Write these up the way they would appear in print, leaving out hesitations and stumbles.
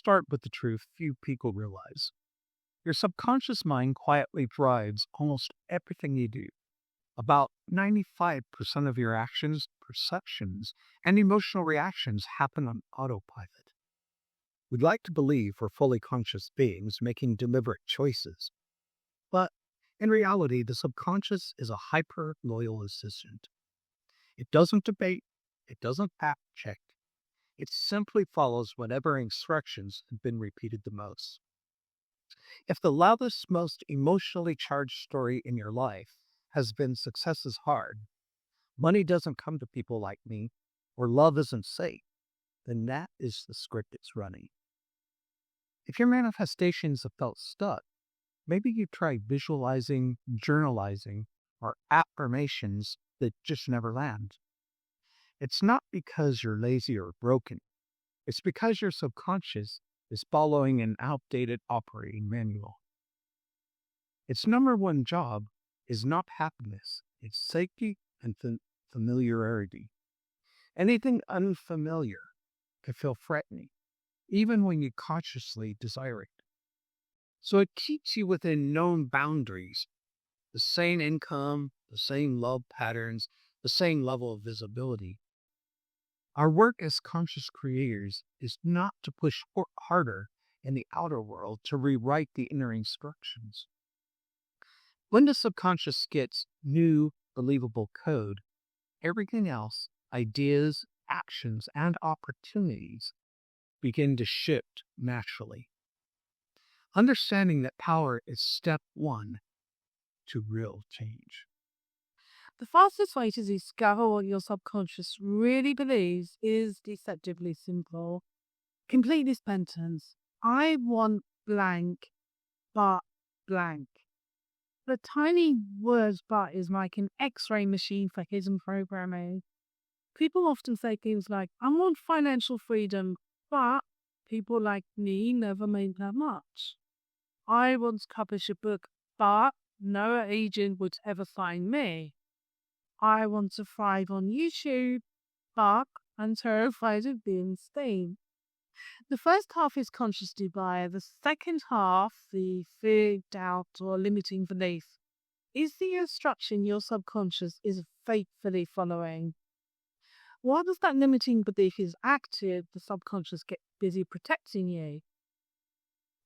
start with the truth few people realize. Your subconscious mind quietly drives almost everything you do. About 95% of your actions, perceptions, and emotional reactions happen on autopilot. We'd like to believe we're fully conscious beings making deliberate choices, but in reality, the subconscious is a hyper loyal assistant. It doesn't debate, it doesn't fact check, it simply follows whatever instructions have been repeated the most. If the loudest, most emotionally charged story in your life has been success is hard, money doesn't come to people like me, or love isn't safe, then that is the script it's running. If your manifestations have felt stuck, maybe you try visualizing, journalizing, or affirmations that just never land. It's not because you're lazy or broken. It's because your subconscious is following an outdated operating manual. Its number one job is not happiness, it's safety and familiarity. Anything unfamiliar can feel threatening, even when you consciously desire it. So it keeps you within known boundaries, the same income, the same love patterns, the same level of visibility. Our work as conscious creators is not to push harder in the outer world to rewrite the inner instructions. When the subconscious gets new, believable code, everything else, ideas, actions, and opportunities begin to shift naturally. Understanding that power is step one to real change. The fastest way to discover what your subconscious really believes is deceptively simple. Complete this sentence. I want blank, but blank. The tiny word but is like an X-ray machine for hidden programming. People often say things like, I want financial freedom, but people like me never made that much. I want to publish a book, but no agent would ever sign me. I want to thrive on YouTube, but I'm terrified of being seen. The first half is conscious desire. The second half, the fear, doubt, or limiting belief, is the instruction your subconscious is faithfully following. While that limiting belief is active, the subconscious gets busy protecting you.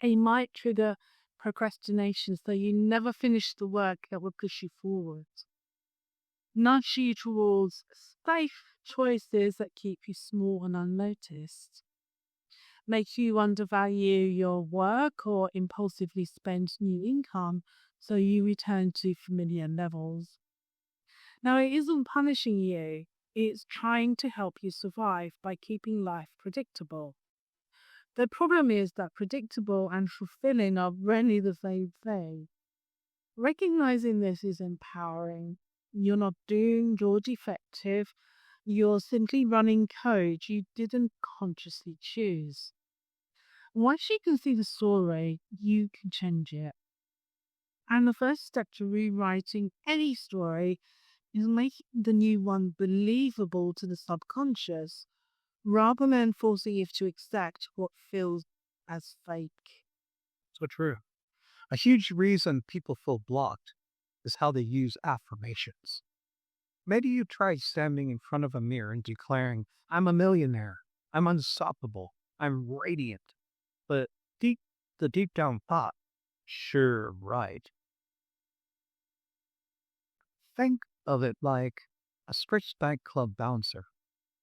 It might trigger procrastination so you never finish the work that will push you forward. Nudge you towards safe choices that keep you small and unnoticed. Make you undervalue your work or impulsively spend new income so you return to familiar levels. Now, it isn't punishing you, it's trying to help you survive by keeping life predictable. The problem is that predictable and fulfilling are rarely the same thing. Recognizing this is empowering. You're not doomed or defective. You're simply running code you didn't consciously choose. Once you can see the story, you can change it. And the first step to rewriting any story is making the new one believable to the subconscious, rather than forcing it to accept what feels as fake. So true. A huge reason people feel blocked is how they use affirmations. Maybe you tried standing in front of a mirror and declaring, I'm a millionaire, I'm unstoppable, I'm radiant. But the deep down thought, sure, right. Think of it like a strict nightclub bouncer.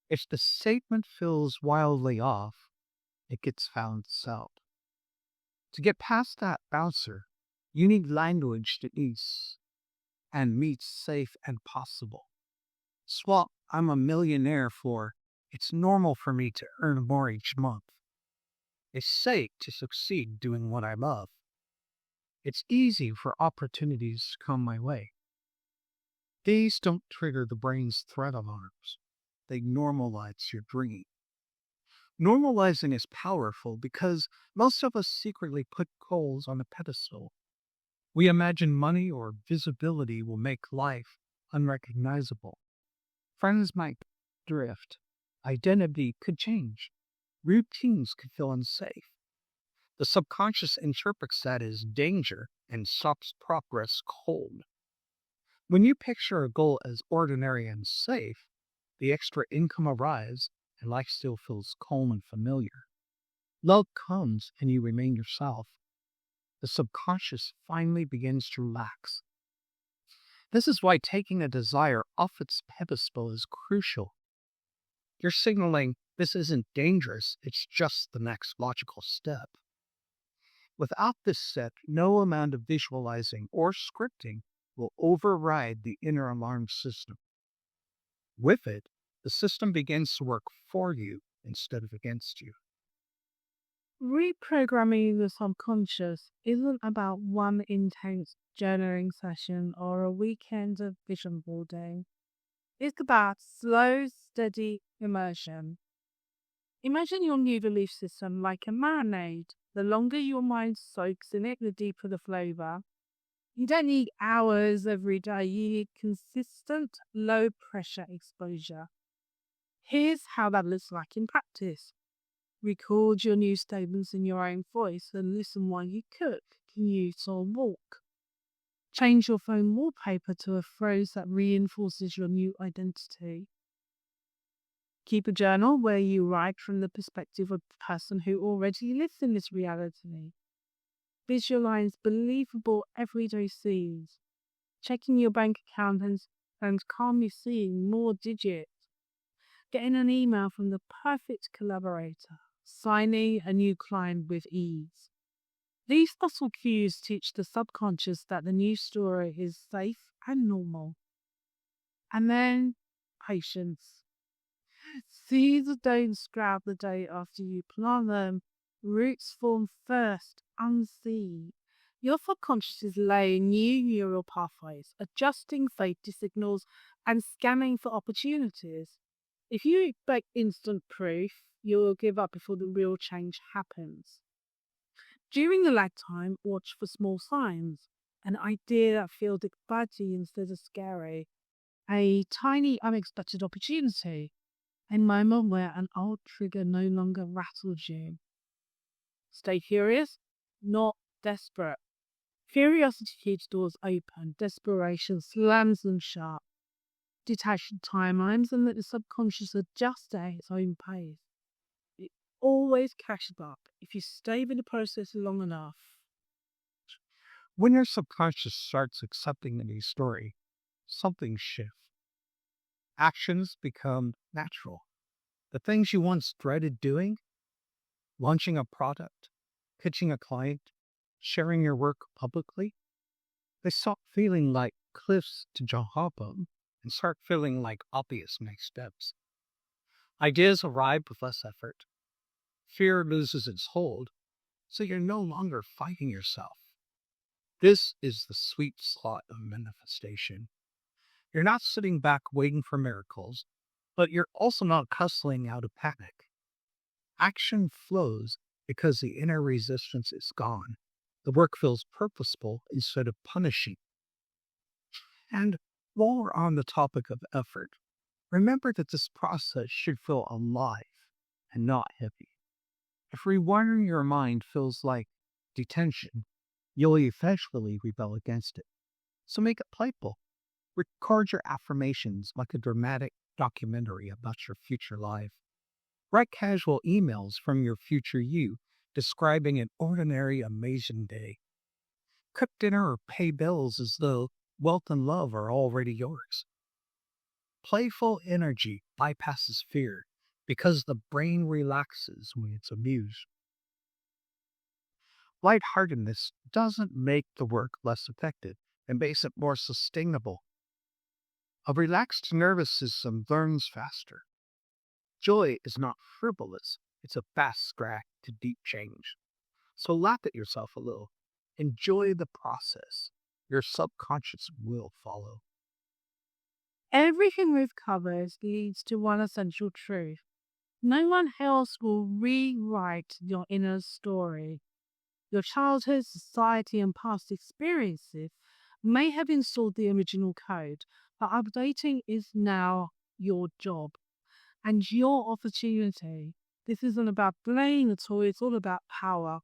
If the statement feels wildly off, it gets found out. To get past that bouncer, you need language that is and meets safe and possible. Swap I'm a millionaire for it's normal for me to earn more each month. It's safe to succeed doing what I love. It's easy for opportunities to come my way. These don't trigger the brain's threat alarms. They normalize your dream. Normalizing is powerful because most of us secretly put goals on a pedestal. We imagine money or visibility will make life unrecognizable. Friends might drift. Identity could change. Routines could feel unsafe. The subconscious interprets that as danger and stops progress cold. When you picture a goal as ordinary and safe, the extra income arrives and life still feels calm and familiar. Love comes and you remain yourself. The subconscious finally begins to relax. This is why taking a desire off its pedestal is crucial. You're signaling this isn't dangerous, it's just the next logical step. Without this step, no amount of visualizing or scripting will override the inner alarm system. With it, the system begins to work for you instead of against you. Reprogramming the subconscious isn't about one intense journaling session or a weekend of vision boarding. It's about slow, steady immersion. Imagine your new belief system like a marinade. The longer your mind soaks in it, the deeper the flavor. You don't need hours every day, you need consistent, low pressure exposure. Here's how that looks like in practice. Record your new statements in your own voice and listen while you cook, commute, or walk. Change your phone wallpaper to a phrase that reinforces your new identity. Keep a journal where you write from the perspective of the person who already lives in this reality. Visualize believable everyday scenes. Checking your bank account and calmly seeing more digits. Getting an email from the perfect collaborator. Signing a new client with ease. These subtle cues teach the subconscious that the new story is safe and normal. And then, patience. Seeds don't sprout the day after you plant them. Roots form first, unseen. Your subconscious is laying new neural pathways, adjusting safety signals, and scanning for opportunities. If you expect instant proof, you will give up before the real change happens. During the lag time, watch for small signs. An idea that feels exciting instead of scary. A tiny unexpected opportunity. A moment where an old trigger no longer rattles you. Stay curious, not desperate. Curiosity keeps doors open, desperation slams them shut. Detach the timelines and let the subconscious adjust at its own pace. It always catches up if you stay with the process long enough. When your subconscious starts accepting a new story, something shifts. Actions become natural. The things you once dreaded doing, launching a product, pitching a client, sharing your work publicly, they stop feeling like cliffs to jump on and start feeling like obvious next steps. Ideas arrive with less effort. Fear loses its hold, so you're no longer fighting yourself. This is the sweet spot of manifestation. You're not sitting back waiting for miracles, but you're also not hustling out of panic. Action flows because the inner resistance is gone. The work feels purposeful instead of punishing. And while we're on the topic of effort, remember that this process should feel alive and not heavy. If rewiring your mind feels like detention, you'll eventually rebel against it. So make it playful. Record your affirmations like a dramatic documentary about your future life. Write casual emails from your future you describing an ordinary, amazing day. Cook dinner or pay bills as though wealth and love are already yours. Playful energy bypasses fear because the brain relaxes when it's amused. Lightheartedness doesn't make the work less effective and makes it more sustainable. A relaxed nervous system learns faster. Joy is not frivolous, it's a fast track to deep change. So laugh at yourself a little. Enjoy the process. Your subconscious will follow. Everything we've covered leads to one essential truth. No one else will rewrite your inner story. Your childhood, society, and past experiences may have installed the original code, but updating is now your job and your opportunity. This isn't about blame at all, it's all about power.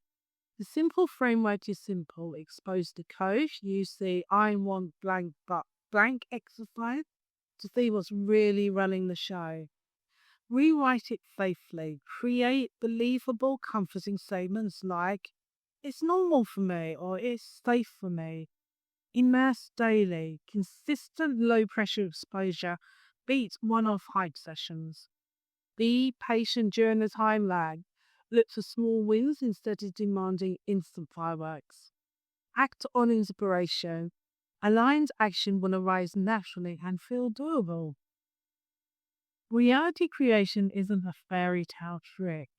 The simple framework is simple. Expose the code. Use the I want blank but blank exercise to see what's really running the show. Rewrite it faithfully. Create believable, comforting statements like, it's normal for me or it's safe for me. Immerse daily. Consistent low pressure exposure beats one off hype sessions. Be patient during the time lag. Look for small wins instead of demanding instant fireworks. Act on inspiration. Aligned action will arise naturally and feel doable. Reality creation isn't a fairy tale trick.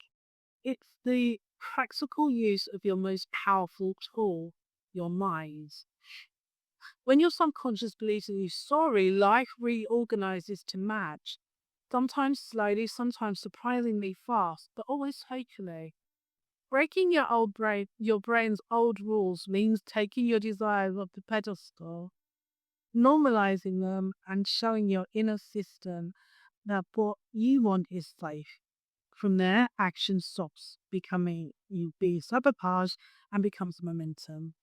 It's the practical use of your most powerful tool, your mind. When your subconscious believes a new story, life reorganizes to match. Sometimes slowly, sometimes surprisingly fast, but always totally. Breaking your brain's old rules means taking your desires off the pedestal, normalizing them, and showing your inner system that what you want is safe. From there, action stops becoming you be sabotage and becomes momentum.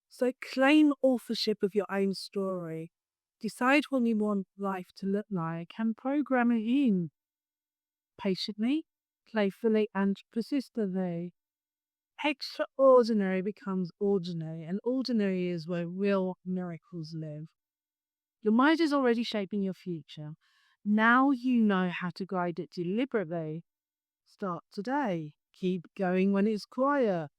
So claim authorship of your own story. Decide what you want life to look like and program it in patiently, playfully, and persistently. Extraordinary becomes ordinary, and ordinary is where real miracles live. Your mind is already shaping your future. Now you know how to guide it deliberately. Start today. Keep going when it's quiet.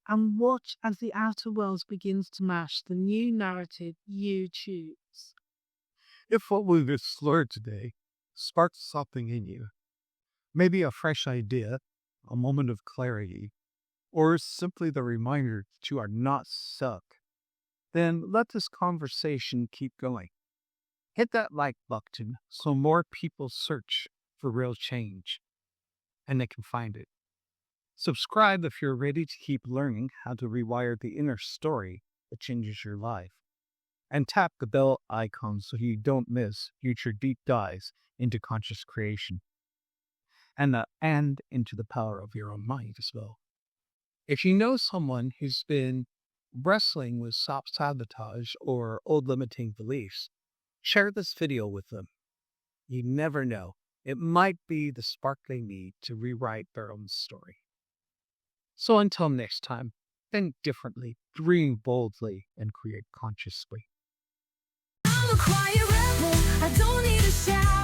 And watch as the outer world begins to match the new narrative you choose. If what we've explored today sparks something in you, maybe a fresh idea, a moment of clarity, or simply the reminder that you are not stuck, then let this conversation keep going. Hit that like button so more people search for real change and they can find it. Subscribe if you're ready to keep learning how to rewire the inner story that changes your life. And tap the bell icon so you don't miss future deep dives into conscious creation and into the power of your own mind as well. If you know someone who's been wrestling with self-sabotage or old limiting beliefs, share this video with them. You never know. It might be the spark they need to rewrite their own story. So until next time, think differently, dream boldly, and create consciously. I'm a quiet rebel. I don't need a shout.